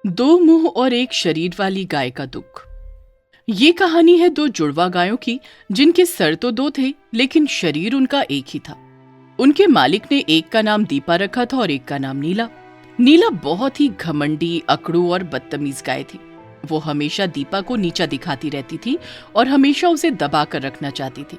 दो मुंह और एक शरीर वाली गाय का दुख। ये कहानी है दो जुड़वा गायों की, जिनके सर तो दो थे लेकिन शरीर उनका एक ही था। उनके मालिक ने एक का नाम दीपा रखा था और एक का नाम नीला। नीला बहुत ही घमंडी, अकड़ू और बदतमीज गाय थी। वो हमेशा दीपा को नीचा दिखाती रहती थी और हमेशा उसे दबा कर रखना चाहती थी।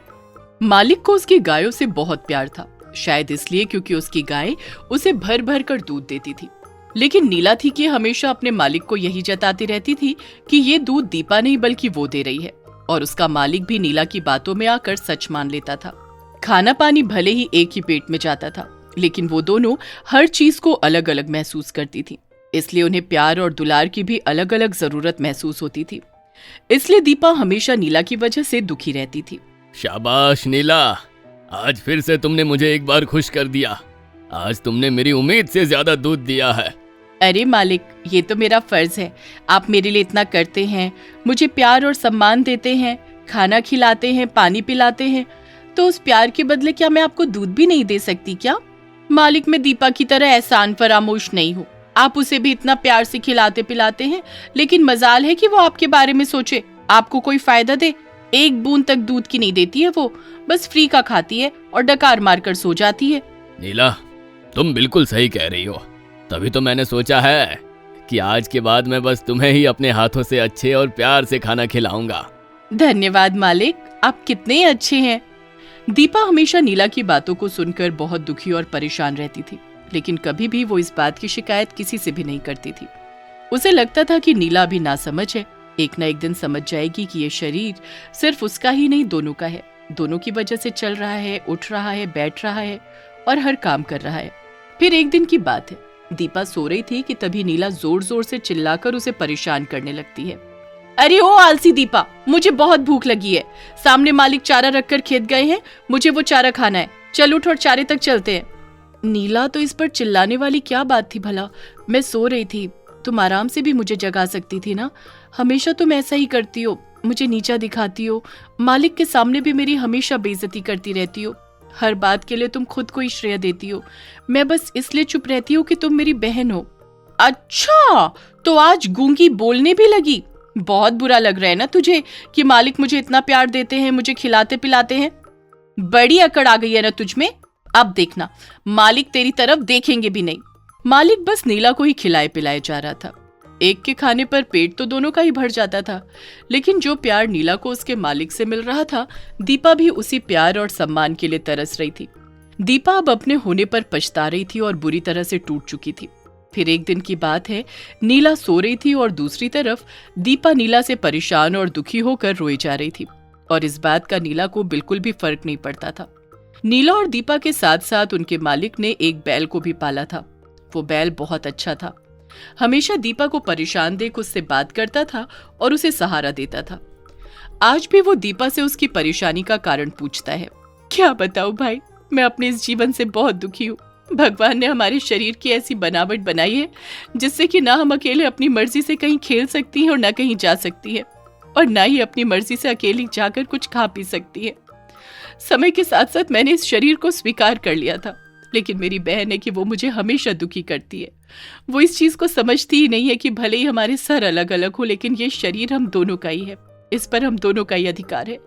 मालिक को उसकी गायों से बहुत प्यार था, शायद इसलिए क्योंकि उसकी गाय उसे भर भर कर दूध देती थी। लेकिन नीला थी कि हमेशा अपने मालिक को यही जताती रहती थी कि ये दूध दीपा नहीं बल्कि वो दे रही है, और उसका मालिक भी नीला की बातों में आकर सच मान लेता था। खाना पानी भले ही एक ही पेट में जाता था, लेकिन वो दोनों हर चीज को अलग अलग महसूस करती थी, इसलिए उन्हें प्यार और दुलार की भी अलग अलग जरूरत महसूस होती थी। इसलिए दीपा हमेशा नीला की वजह से दुखी रहती थी। शाबाश नीला, आज फिर से तुमने मुझे एक बार खुश कर दिया। आज तुमने मेरी उम्मीद से ज्यादा दूध दिया है। अरे मालिक, ये तो मेरा फर्ज है। आप मेरे लिए इतना करते हैं, मुझे प्यार और सम्मान देते हैं, खाना खिलाते हैं, पानी पिलाते हैं, तो उस प्यार के बदले क्या मैं आपको दूध भी नहीं दे सकती क्या? मालिक, मैं दीपा की तरह एहसान फरामोश नहीं हूँ। आप उसे भी इतना प्यार से खिलाते पिलाते हैं, लेकिन मजाल है कि वो आपके बारे में सोचे, आपको कोई फायदा दे। एक बूंद तक दूध की नहीं देती है वो, बस फ्री का खाती है और डकार मारकर सो जाती है। नीला, तुम बिल्कुल सही कह रही हो। तभी तो मैंने सोचा है कि आज के बाद मैं बस तुम्हें ही अपने हाथों से अच्छे और प्यार से खाना खिलाऊंगा। धन्यवाद मालिक, आप कितने अच्छे हैं। दीपा हमेशा नीला की बातों को सुनकर बहुत दुखी और परेशान रहती थी, लेकिन कभी भी वो इस बात की शिकायत किसी से भी नहीं करती थी। उसे लगता था कि नीला अभी नासमझ है, एक न एक दिन समझ जाएगी कि ये शरीर सिर्फ उसका ही नहीं, दोनों का है। दोनों की वजह से चल रहा है, उठ रहा है, बैठ रहा है और हर काम कर रहा है। फिर एक दिन की बात है, दीपा सो रही थी कि तभी नीला जोर जोर से चिल्लाकर उसे परेशान करने लगती है। अरे ओ आलसी दीपा, मुझे बहुत भूख लगी है। सामने मालिक चारा रखकर खेत गए हैं, मुझे वो चारा खाना है। चल उठ और चारे तक चलते हैं। नीला, तो इस पर चिल्लाने वाली क्या बात थी भला? मैं सो रही थी, तुम आराम से भी मुझे जगा सकती थी ना। हमेशा तुम ऐसा ही करती हो, मुझे नीचा दिखाती हो, मालिक के सामने भी मेरी हमेशा बेइज्जती करती रहती हो। हर बात के लिए तुम खुद को ही श्रेय देती हो। मैं बस इसलिए चुप रहती हूँ कि तुम मेरी बहन हो। अच्छा, तो आज गूंगी बोलने भी लगी। बहुत बुरा लग रहा है ना तुझे कि मालिक मुझे इतना प्यार देते हैं, मुझे खिलाते पिलाते हैं? बड़ी अकड़ आ गई है ना तुझ में। अब देखना, मालिक तेरी तरफ देखेंगे भी नहीं। मालिक बस नीला को ही खिलाए पिलाए जा रहा था। एक के खाने पर पेट तो दोनों का ही भर जाता था, लेकिन जो प्यार नीला को उसके मालिक से मिल रहा था, दीपा भी उसी प्यार और सम्मान के लिए तरस रही थी। दीपा अब अपने होने पर पछता रही थी और बुरी तरह से टूट चुकी थी। फिर एक दिन की बात है, नीला सो रही थी और दूसरी तरफ दीपा नीला से परेशान और दुखी होकर रोई जा रही थी, और इस बात का नीला को बिल्कुल भी फर्क नहीं पड़ता था। नीला और दीपा के साथ साथ उनके मालिक ने एक बैल को भी पाला था। वो बैल बहुत अच्छा था, हमेशा दीपा को परेशान देख उससे बात करता था और उसे सहारा देता था। आज भी वो दीपा से उसकी परेशानी का कारण पूछता है। क्या बताऊं भाई, मैं अपने इस जीवन से बहुत दुखी हूँ। भगवान ने हमारे शरीर की ऐसी बनावट बनाई है जिससे कि ना हम अकेले अपनी मर्जी से कहीं खेल सकती हैं और ना कहीं जा सकती है, और ना ही अपनी मर्जी से अकेली जाकर कुछ खा पी सकती है। समय के साथ साथ मैंने इस शरीर को स्वीकार कर लिया था, लेकिन मेरी बहन है कि वो मुझे हमेशा दुखी करती है। वो इस चीज को समझती ही नहीं है कि भले ही हमारे सर अलग अलग हो, लेकिन ये शरीर हम दोनों का ही है, इस पर हम दोनों का ही अधिकार है।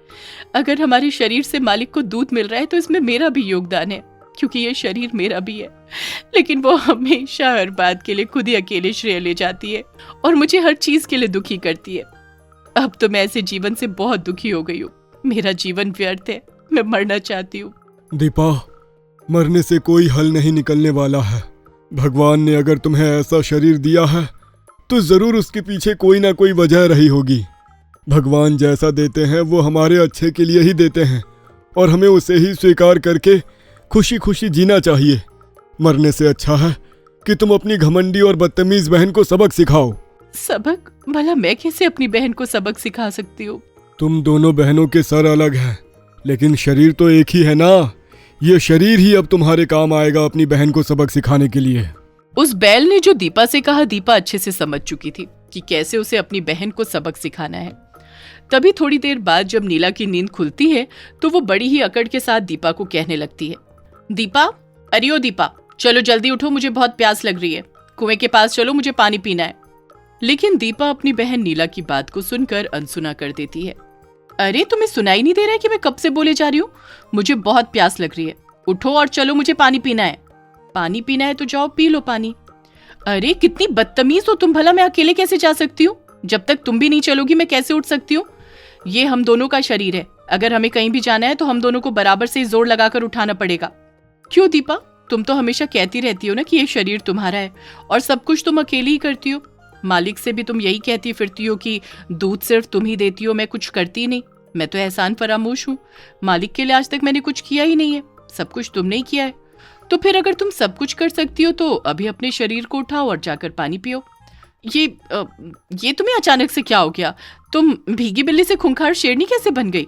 अगर हमारे शरीर से मालिक को दूध मिल रहा है तो इसमें मेरा भी योगदान है, क्योंकि ये शरीर मेरा भी है। लेकिन वो हमेशा हर बात के लिए खुद ही अकेले श्रेय ले जाती है और मुझे हर चीज के लिए दुखी करती है। अब तो मैं ऐसे जीवन से बहुत दुखी हो गई हूँ। मेरा जीवन व्यर्थ है, मैं मरना चाहती हूँ। दीपा, मरने से कोई हल नहीं निकलने वाला है। भगवान ने अगर तुम्हें ऐसा शरीर दिया है तो जरूर उसके पीछे कोई ना कोई वजह रही होगी। भगवान जैसा देते हैं वो हमारे अच्छे के लिए ही देते हैं, और हमें उसे ही स्वीकार करके खुशी खुशी जीना चाहिए। मरने से अच्छा है कि तुम अपनी घमंडी और बदतमीज बहन को सबक सिखाओ। सबक? भला मैं कैसे अपनी बहन को सबक सिखा सकती हूँ? तुम दोनों बहनों के सर अलग हैं, लेकिन शरीर तो एक ही है ना। ये शरीर ही अब तुम्हारे काम आएगा अपनी बहन को सबक सिखाने के लिए। उस बैल ने जो दीपा से कहा, दीपा अच्छे से समझ चुकी थी कि कैसे उसे अपनी बहन को सबक सिखाना है। तभी थोड़ी देर बाद जब नीला की नींद खुलती है तो वो बड़ी ही अकड़ के साथ दीपा को कहने लगती है। दीपा, अरे ओ दीपा, चलो जल्दी उठो, मुझे बहुत प्यास लग रही है। कुएं के पास चलो, मुझे पानी पीना है। लेकिन दीपा अपनी बहन नीला की बात को सुनकर अनसुना कर देती है। अरे तुम्हें सुनाई नहीं दे रहा है कि मैं कब से बोले जा रही हूँ? मुझे बहुत प्यास लग रही है, उठो और चलो, मुझे पानी पीना है। पानी पीना है तो जाओ पी लो पानी। अरे कितनी बदतमीज हो तुम भला, मैं अकेले कैसे जा सकती हूँ? जब तक तुम भी नहीं चलोगी मैं कैसे उठ सकती हूँ? ये हम दोनों का शरीर है, अगर हमें कहीं भी जाना है तो हम दोनों को बराबर से जोर लगाकर उठाना पड़ेगा। क्यों दीपा, तुम तो हमेशा कहती रहती हो ना कि ये शरीर तुम्हारा है और सब कुछ तुम अकेली ही करती हो। मालिक से भी तुम यही कहती फिरती हो कि दूध सिर्फ तुम ही देती हो, मैं कुछ करती नहीं। मैं तो एहसान फरामोश हूँ, मालिक के लिए आज तक मैंने कुछ किया ही नहीं है, सब कुछ तुमने ही किया है। तो फिर अगर तुम सब कुछ कर सकती हो तो अभी अपने शरीर को उठाओ और जाकर पानी पियो। ये तुम्हें अचानक से क्या हो गया? तुम भीगी बिल्ली से खूंखार शेरनी कैसे बन गई?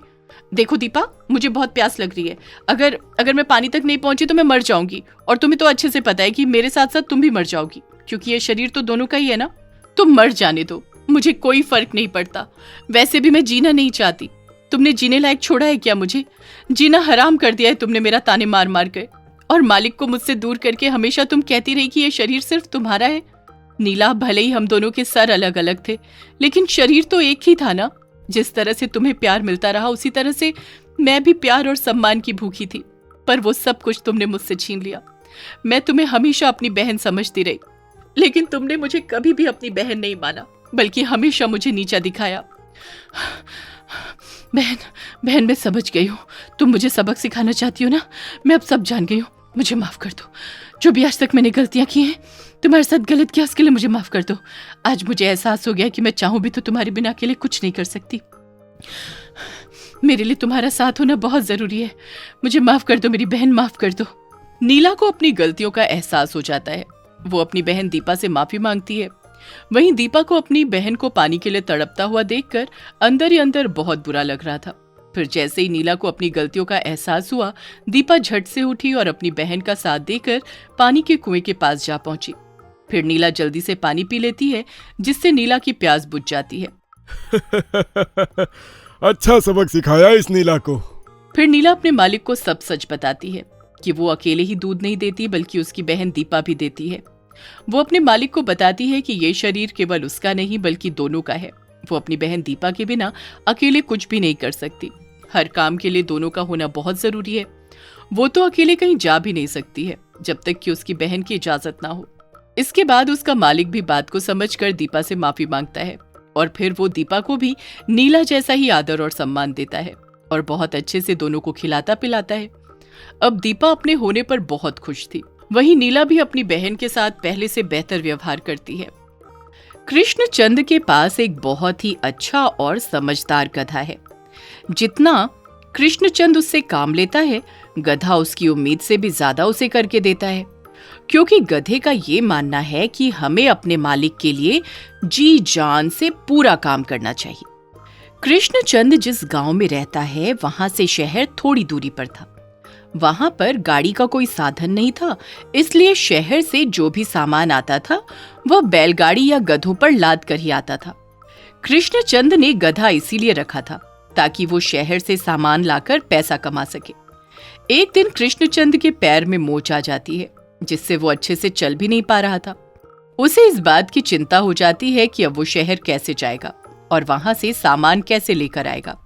देखो दीपा, मुझे बहुत प्यास लग रही है, अगर मैं पानी तक नहीं पहुंची तो मैं मर जाऊंगी, और तुम्हें तो अच्छे से पता है कि मेरे साथ साथ तुम भी मर जाओगी, क्योंकि ये शरीर तो दोनों का ही है ना। तुम मर जाने दो, मुझे कोई फर्क नहीं पड़ता। वैसे भी मैं जीना नहीं चाहती, तुमने जीने लायक छोड़ा है क्या? मुझे जीना हराम कर दिया है तुमने मेरा ताने मार मार कर, और मालिक को मुझसे दूर करके हमेशा तुम कहती रही कि ये शरीर सिर्फ तुम्हारा है। नीला, भले ही हम दोनों के सर अलग अलग थे, लेकिन शरीर तो एक ही था ना। जिस तरह से तुम्हें प्यार मिलता रहा उसी तरह से मैं भी प्यार और सम्मान की भूखी थी, पर वो सब कुछ तुमने मुझसे छीन लिया। मैं तुम्हें हमेशा अपनी बहन समझती रही, लेकिन तुमने मुझे कभी भी अपनी बहन नहीं माना, बल्कि हमेशा मुझे नीचा दिखाया। बहन मैं समझ गई हूँ, तुम मुझे सबक सिखाना चाहती हो ना। मैं अब सब जान गई हूँ, मुझे माफ कर दो। जो भी आज तक मैंने गलतियां की हैं, तुम्हारे साथ गलत किया, उसके लिए मुझे माफ कर दो। आज मुझे एहसास हो गया कि मैं चाहूं भी तो तुम्हारे बिना अकेले कुछ नहीं कर सकती। मेरे लिए तुम्हारा साथ होना बहुत जरूरी है। मुझे माफ कर दो मेरी बहन, माफ कर दो। नीला को अपनी गलतियों का एहसास हो जाता है। वो अपनी बहन दीपा से माफी मांगती है। वहीं दीपा को अपनी बहन को पानी के लिए तड़पता हुआ देखकर अंदर ही अंदर बहुत बुरा लग रहा था। फिर जैसे ही नीला को अपनी गलतियों का एहसास हुआ, दीपा झट से उठी और अपनी बहन का साथ देकर पानी के कुएं के पास जा पहुंची। फिर नीला जल्दी से पानी पी लेती है, जिससे नीला की प्यास बुझ जाती है। अच्छा सबक सिखाया इस नीला को। फिर नीला अपने मालिक को सब सच बताती है कि वो अकेले ही दूध नहीं देती, बल्कि उसकी बहन दीपा भी देती है। वो अपने मालिक को बताती है कि ये शरीर केवल उसका नहीं बल्कि दोनों का है। वो अपनी बहन दीपा के बिना अकेले कुछ भी नहीं कर सकती। हर काम के लिए दोनों का होना बहुत जरूरी है। वो तो अकेले कहीं जा भी नहीं सकती है जब तक कि उसकी बहन की इजाजत ना हो। इसके बाद उसका मालिक भी बात को समझकर दीपा से माफी मांगता है, और फिर वो दीपा को भी नीला जैसा ही आदर और सम्मान देता है और बहुत अच्छे से दोनों को खिलाता पिलाता है। अब दीपा अपने होने पर बहुत खुश थी। वहीं नीला भी अपनी बहन के साथ पहले से बेहतर व्यवहार करती है। कृष्णचंद के पास एक बहुत ही अच्छा और समझदार गधा है। जितना कृष्णचंद उससे काम लेता है, गधा उसकी उम्मीद से भी ज्यादा उसे करके देता है, क्योंकि गधे का ये मानना है कि हमें अपने मालिक के लिए जी जान से पूरा काम करना चाहिए। कृष्णचंद जिस गांव में रहता है वहां से शहर थोड़ी दूरी पर था। वहां पर गाड़ी का कोई साधन नहीं था, इसलिए शहर से जो भी सामान आता था वह बैलगाड़ी या गधों पर लाद कर ही आता था। कृष्णचंद ने गधा इसीलिए रखा था ताकि वो शहर से सामान लाकर पैसा कमा सके। एक दिन कृष्णचंद के पैर में मोच आ जाती है, जिससे वो अच्छे से चल भी नहीं पा रहा था। उसे इस बात की चिंता हो जाती है कि अब वो शहर कैसे जाएगा और वहां से सामान कैसे लेकर आएगा।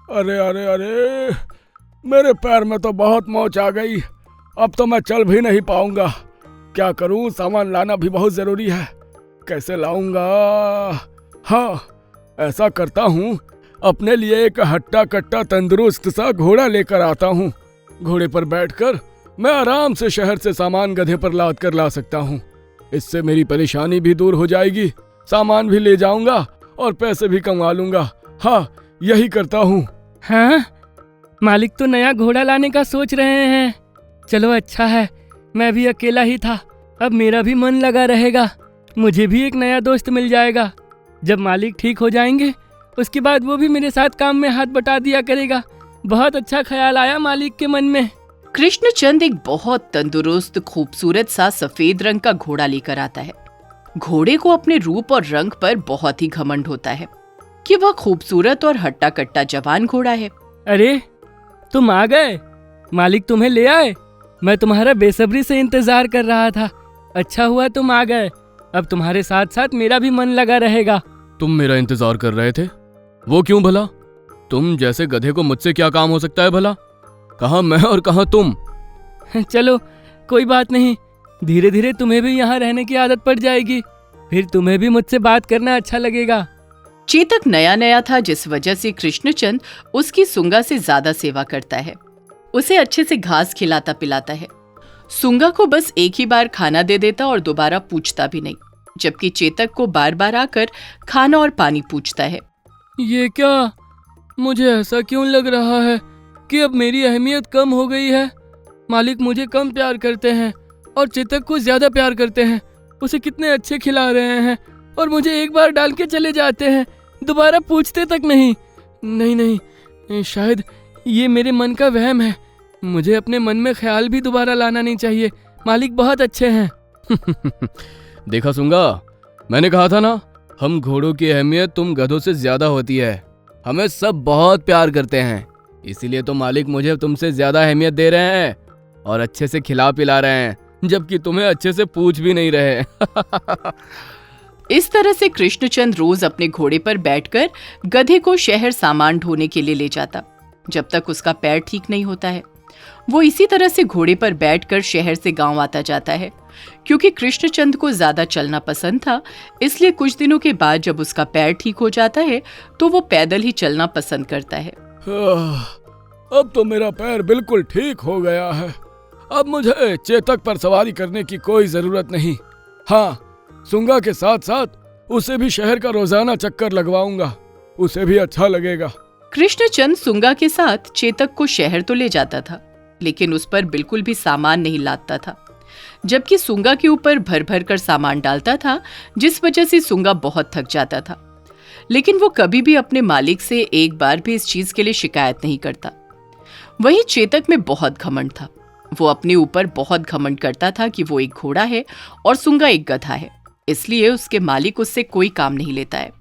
अरे अरे अरे, मेरे पैर में तो बहुत मोच आ गई, अब तो मैं चल भी नहीं पाऊंगा। क्या करूं, सामान लाना भी बहुत जरूरी है, कैसे लाऊंगा? हाँ, ऐसा करता हूँ, अपने लिए एक हट्टा कट्टा तंदुरुस्त सा घोड़ा लेकर आता हूँ। घोड़े पर बैठकर मैं आराम से शहर से सामान गधे पर लाद कर ला सकता हूँ। इससे मेरी परेशानी भी दूर हो जाएगी, सामान भी ले जाऊंगा और पैसे भी कमा लूंगा। हाँ, यही करता हूँ। हाँ, मालिक तो नया घोड़ा लाने का सोच रहे हैं। चलो अच्छा है, मैं भी अकेला ही था, अब मेरा भी मन लगा रहेगा। मुझे भी एक नया दोस्त मिल जाएगा। जब मालिक ठीक हो जाएंगे उसके बाद वो भी मेरे साथ काम में हाथ बटा दिया करेगा। बहुत अच्छा ख्याल आया मालिक के मन में। कृष्णचंद एक बहुत तंदुरुस्त खूबसूरत सा सफेद रंग का घोड़ा लेकर आता है। घोड़े को अपने रूप और रंग पर बहुत ही घमंड होता है कि वह खूबसूरत और हट्टा कट्टा जवान घोड़ा है। अरे तुम आ गए, मालिक तुम्हें ले आए। मैं तुम्हारा बेसब्री से इंतजार कर रहा था। अच्छा हुआ तुम आ गए, अब तुम्हारे साथ साथ मेरा भी मन लगा रहेगा। तुम मेरा इंतजार कर रहे थे? वो क्यों भला? तुम जैसे गधे को मुझसे क्या काम हो सकता है भला? कहाँ मैं और कहाँ तुम? चलो कोई बात नहीं, धीरे धीरे तुम्हें भी यहाँ रहने की आदत पड़ जाएगी, फिर तुम्हें भी मुझसे बात करना अच्छा लगेगा। चेतक नया नया था, जिस वजह से कृष्णचंद उसकी सुंगा से ज्यादा सेवा करता है। उसे अच्छे से घास खिलाता पिलाता है। सुंगा को बस एक ही बार खाना दे देता और दोबारा पूछता भी नहीं, जबकि चेतक को बार बार आकर खाना और पानी पूछता है। ये क्या? मुझे ऐसा क्यों लग रहा है कि अब मेरी अहमियत कम हो गई है? मालिक मुझे कम प्यार करते हैं और चेतक को ज्यादा प्यार करते हैं। उसे कितने अच्छे खिला रहे हैं और मुझे एक बार डाल के चले जाते हैं, दोबारा पूछते तक नहीं। नहीं नहीं, शायद ये मेरे मन का वहम है। मुझे अपने मन में ख्याल भी दोबारा लाना नहीं चाहिए। मालिक बहुत अच्छे हैं। देखा सुंगा, मैंने कहा था ना, हम घोड़ों की अहमियत तुम गधों से ज्यादा होती है। हमें सब बहुत प्यार करते हैं, इसीलिए तो मालिक मुझे तुमसे ज्यादा अहमियत दे रहे हैं और अच्छे से खिला पिला रहे हैं, जबकि तुम्हें अच्छे से पूछ भी नहीं रहे। इस तरह से कृष्णचंद रोज अपने घोड़े पर बैठकर गधे को शहर सामान ढोने के लिए ले जाता, जब तक उसका पैर ठीक नहीं होता है। वो इसी तरह से घोड़े पर बैठकर शहर से गांव आता जाता है। क्योंकि कृष्णचंद को ज्यादा चलना पसंद था, इसलिए कुछ दिनों के बाद जब उसका पैर ठीक हो जाता है तो वो पैदल ही चलना पसंद करता है। अब तो मेरा पैर बिल्कुल ठीक हो गया है। अब मुझे चेतक पर सवारी करने की कोई जरूरत नहीं। हाँ, सुंगा के साथ साथ उसे भी शहर का रोजाना चक्कर लगवाऊंगा, उसे भी अच्छा लगेगा। कृष्णचंद सुंगा के साथ चेतक को शहर तो ले जाता था, लेकिन उस पर बिल्कुल भी सामान नहीं लादता था, जबकि सुंगा के ऊपर भर भर कर सामान डालता था, जिस वजह से सुंगा बहुत थक जाता था। लेकिन वो कभी भी अपने मालिक से एक बार भी इस चीज के लिए शिकायत नहीं करता। वहीं चेतक में बहुत घमंड था। वो अपने ऊपर बहुत घमंड करता था कि वो एक घोड़ा है और सुंगा एक गधा है, इसलिए उसके मालिक उससे कोई काम नहीं लेता है,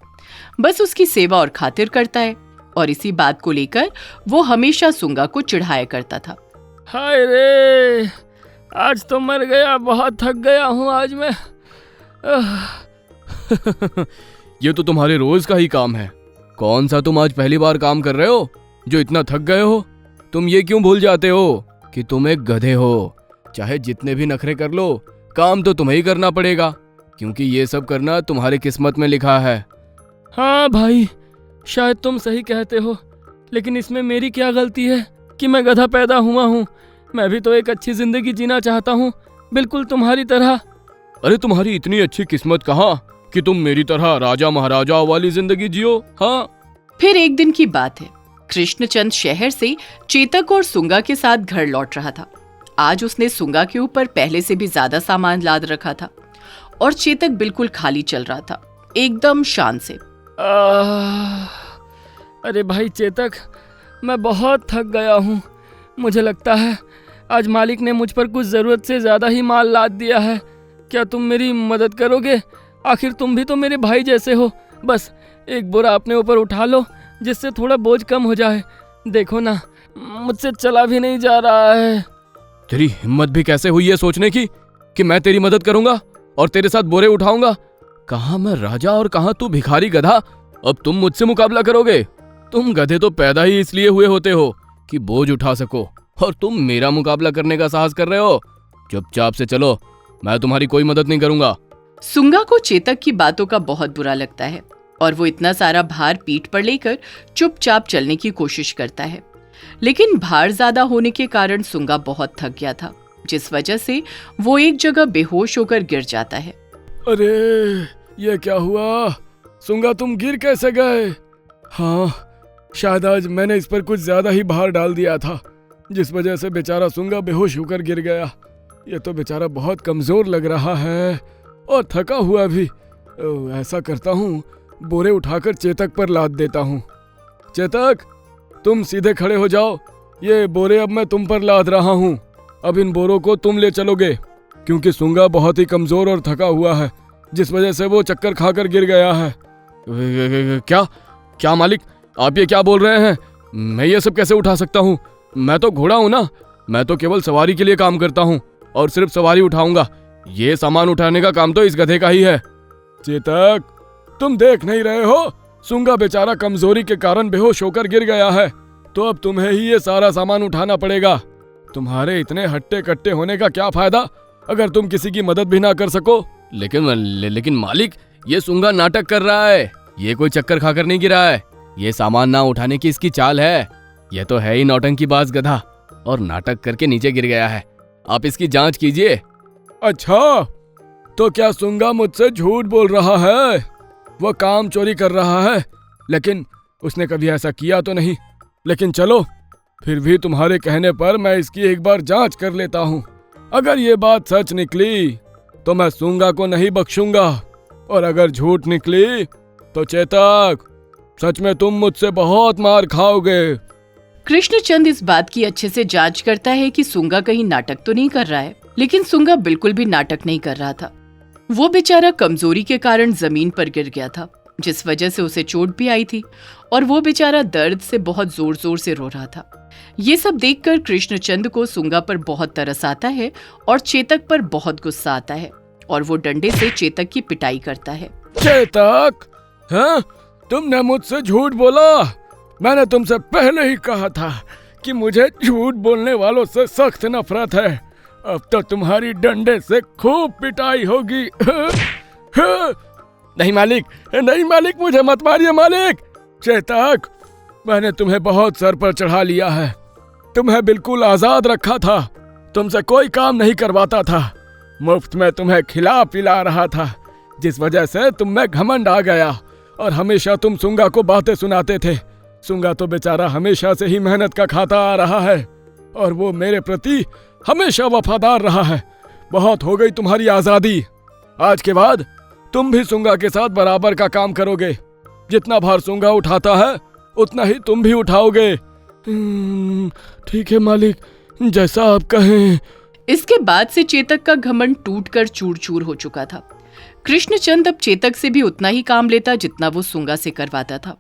बस उसकी सेवा और खातिर करता है। और इसी बात को लेकर वो हमेशा सुंगा को चिढ़ाया करता था। हाय रे, आज तो मर गया, बहुत थक गया हूँ आज मैं। ये तो तुम्हारे रोज का ही काम है। कौन सा तुम आज पहली बार काम कर रहे हो जो इतना थक गए हो? तुम ये क्यों भूल जाते हो कि तुम एक गधे हो? चाहे जितने भी नखरे कर लो, काम तो तुम्हें ही करना पड़ेगा, क्योंकि ये सब करना तुम्हारी किस्मत में लिखा है। हाँ भाई, शायद तुम सही कहते हो, लेकिन इसमें मेरी क्या गलती है कि मैं गधा पैदा हुआ हूँ? मैं भी तो एक अच्छी जिंदगी जीना चाहता हूँ, बिल्कुल तुम्हारी तरह। अरे तुम्हारी इतनी अच्छी किस्मत कहाँ कि तुम मेरी तरह राजा महाराजा वाली जिंदगी जियो। हाँ। फिर एक दिन की बात है, कृष्णचंद शहर से चेतक और सुंगा के साथ घर लौट रहा था। आज उसने सुंगा के ऊपर पहले से भी ज्यादा सामान लाद रखा था और चेतक बिल्कुल खाली चल रहा था, एकदम शांत से। अरे भाई चेतक, मैं बहुत थक गया हूँ। मुझे लगता है आज मालिक ने मुझ पर कुछ ज़रूरत से ज़्यादा ही माल लाद दिया है। क्या तुम मेरी मदद करोगे? आखिर तुम भी तो मेरे भाई जैसे हो। बस एक बोरा अपने ऊपर उठा लो, जिससे थोड़ा बोझ कम हो जाए। देखो ना, मुझसे चला भी नहीं जा रहा है। तेरी हिम्मत भी कैसे हुई है सोचने की कि मैं तेरी मदद करूंगा और तेरे साथ बोरे उठाऊंगा? कहाँ मैं राजा और कहाँ तू भिखारी गधा? अब तुम मुझसे मुकाबला करोगे? तुम गधे तो पैदा ही इसलिए हुए होते हो कि बोझ उठा सको, और तुम मेरा मुकाबला करने का साहस कर रहे हो? चुपचाप से चलो, मैं तुम्हारी कोई मदद नहीं करूंगा। सुंगा को चेतक की बातों का बहुत बुरा लगता है और वो इतना सारा भार पीठ पर लेकर चुपचाप चलने की कोशिश करता है, लेकिन भार ज्यादा होने के कारण सुंगा बहुत थक गया था, जिस वजह से वो एक जगह बेहोश होकर गिर जाता है। अरे ये क्या हुआ? सुंगा तुम गिर कैसे गए? हाँ, शायद आज मैंने इस पर कुछ ज्यादा ही भार डाल दिया था, जिस वजह से बेचारा सुंगा बेहोश होकर गिर गया। ये तो बेचारा बहुत कमजोर लग रहा है और थका हुआ भी। ऐसा करता हूँ, बोरे उठाकर चेतक पर लाद देता हूँ। चेतक, तुम सीधे खड़े हो जाओ। ये बोरे अब मैं तुम पर लाद रहा हूँ। अब इन बोरों को तुम ले चलोगे, क्योंकि सुंगा बहुत ही कमजोर और थका हुआ है, जिस वजह से वो चक्कर खाकर गिर गया है। क्या क्या मालिक, आप ये क्या बोल रहे हैं? मैं ये सब कैसे उठा सकता हूँ? मैं तो घोड़ा हूँ ना, मैं तो केवल सवारी के लिए काम करता हूँ और सिर्फ सवारी उठाऊंगा। ये सामान उठाने का काम तो इस गधे का ही है। चेतक, तुम देख नहीं रहे हो? सुंगा बेचारा कमजोरी के कारण बेहोश होकर गिर गया है, तो अब तुम्हें ही ये सारा सामान उठाना पड़ेगा। तुम्हारे इतने हट्टे कट्टे होने का क्या फायदा अगर तुम किसी की मदद भी ना कर सको। लेकिन मालिक, ये सुंगा नाटक कर रहा है। ये कोई चक्कर खाकर नहीं गिरा है। ये सामान ना उठाने की इसकी चाल है। ये तो है ही नौटंकीबाज गधा, और नाटक करके नीचे गिर गया है। आप इसकी जांच कीजिए। अच्छा, तो क्या सुंगा मुझसे झूठ बोल रहा है? वो काम चोरी कर रहा है, लेकिन उसने कभी ऐसा किया तो नहीं। लेकिन चलो, फिर भी तुम्हारे कहने पर मैं इसकी एक बार जांच कर लेता हूँ। अगर ये बात सच निकली तो मैं सुंगा को नहीं बख्शूंगा, और अगर झूठ निकली तो चेतक, सच में तुम मुझसे बहुत मार खाओगे। कृष्णचंद इस बात की अच्छे से जांच करता है कि सुंगा कहीं नाटक तो नहीं कर रहा है, लेकिन सुंगा बिल्कुल भी नाटक नहीं कर रहा था। वो बेचारा कमजोरी के कारण जमीन पर गिर गया था, जिस वजह से उसे चोट भी आई थी, और वो बेचारा दर्द से बहुत जोर जोर से रो रहा था। ये सब देखकर कृष्णचंद को सुंगा पर बहुत तरस आता है और चेतक पर बहुत गुस्सा आता है, और वो डंडे से चेतक की पिटाई करता है। चेतक, हाँ, तुमने मुझसे झूठ बोला। मैंने तुमसे पहले ही कहा था कि मुझे झूठ बोलने वालों से सख्त नफरत है। अब तो तुम्हारी डंडे से खूब पिटाई होगी। नहीं मालिक, नहीं मालिक, मुझे मत मारिए मालिक। चेतक, मैंने तुम्हें बहुत सर पर चढ़ा लिया है। तुम्हें बिल्कुल आजाद रखा था, तुमसे कोई काम नहीं करवाता था, मुफ्त में तुम्हें खिला पिला रहा था, जिस वजह से तुम में घमंड आ गया और हमेशा तुम सुंगा को बातें सुनाते थे। सुंगा तो बेचारा हमेशा से ही मेहनत का खाता आ रहा है, और वो मेरे प्रति हमेशा वफादार रहा है। बहुत हो गई तुम्हारी आजादी। आज के बाद तुम भी सुंगा के साथ बराबर का काम करोगे। जितना भार सुंगा उठाता है उतना ही तुम भी उठाओगे। ठीक है मालिक, जैसा आप कहें। इसके बाद से चेतक का घमंड टूटकर चूर चूर हो चुका था। कृष्णचंद अब चेतक से भी उतना ही काम लेता जितना वो सुंगा से करवाता था।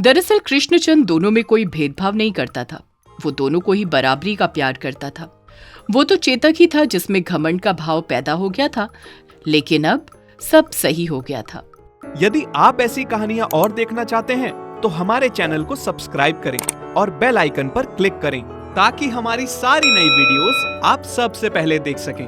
दरअसल कृष्णचंद दोनों में कोई भेदभाव नहीं करता था, वो दोनों को ही बराबरी का प्यार करता था। वो तो चेतक ही था जिसमें घमंड का भाव पैदा हो गया था, लेकिन अब सब सही हो गया था। यदि आप ऐसी कहानियां और देखना चाहते हैं तो हमारे चैनल को सब्सक्राइब करें और बेल आइकन पर क्लिक करें, ताकि हमारी सारी नई वीडियोस आप सबसे पहले देख सकें।